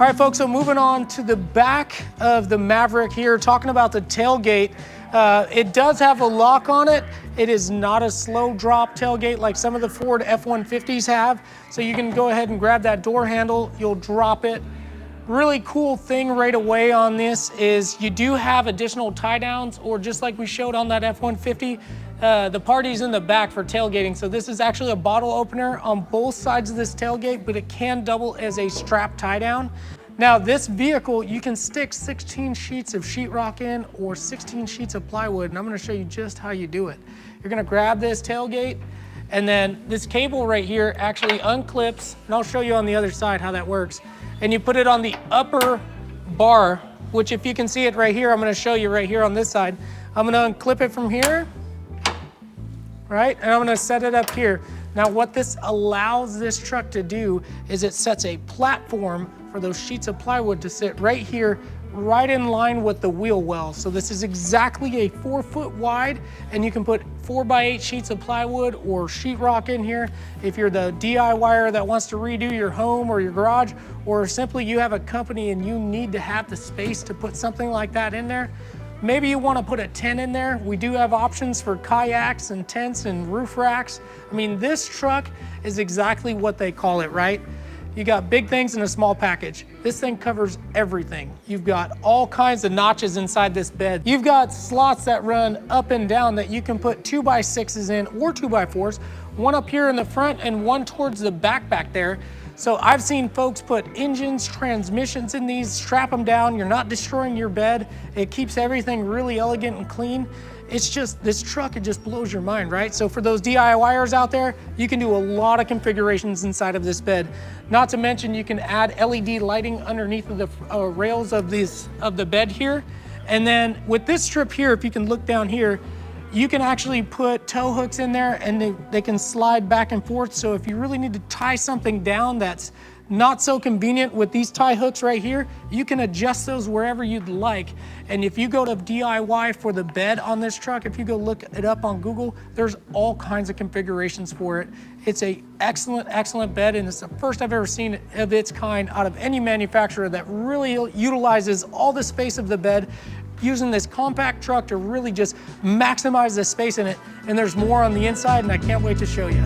All right, folks, so moving on to the back of the Maverick here, talking about the tailgate. It does have a lock on it. It is not a slow drop tailgate like some of the Ford F-150s have. So you can go ahead and grab that door handle, you'll drop it. Really cool thing right away on this is you do have additional tie downs, or just like we showed on that F-150, the party's in the back for tailgating. So this is actually a bottle opener on both sides of this tailgate, but it can double as a strap tie down. Now this vehicle, you can stick 16 sheets of sheetrock in or 16 sheets of plywood, and I'm gonna show you just how you do it. You're gonna grab this tailgate, and then this cable right here actually unclips, and I'll show you on the other side how that works. And you put it on the upper bar, which if you can see it right here, I'm gonna show you right here on this side. I'm gonna unclip it from here, right? And I'm gonna set it up here. Now what this allows this truck to do is it sets a platform for those sheets of plywood to sit right here, right in line with the wheel well. So this is exactly a 4 foot wide, and you can put 4x8 sheets of plywood or sheetrock in here. If you're the DIYer that wants to redo your home or your garage, or simply you have a company and you need to have the space to put something like that in there, maybe you want to put a tent in there. We do have options for kayaks and tents and roof racks. I mean, this truck is exactly what they call it, right? You got big things in a small package. This thing covers everything. You've got all kinds of notches inside this bed. You've got slots that run up and down that you can put 2x6s in or 2x4s, one up here in the front and one towards the back there. So I've seen folks put engines, transmissions in these, strap them down. You're not destroying your bed. It keeps everything really elegant and clean. It's just, this truck, it just blows your mind, right? So for those DIYers out there, you can do a lot of configurations inside of this bed. Not to mention, you can add LED lighting underneath of the rails of the bed here. And then with this strip here, if you can look down here, you can actually put tow hooks in there and they can slide back and forth. So if you really need to tie something down that's not so convenient with these tie hooks right here, you can adjust those wherever you'd like. And if you go to DIY for the bed on this truck, if you go look it up on Google, there's all kinds of configurations for it. It's a excellent bed, and it's the first I've ever seen of its kind out of any manufacturer that really utilizes all the space of the bed, using this compact truck to really just maximize the space in it. And there's more on the inside, and I can't wait to show you.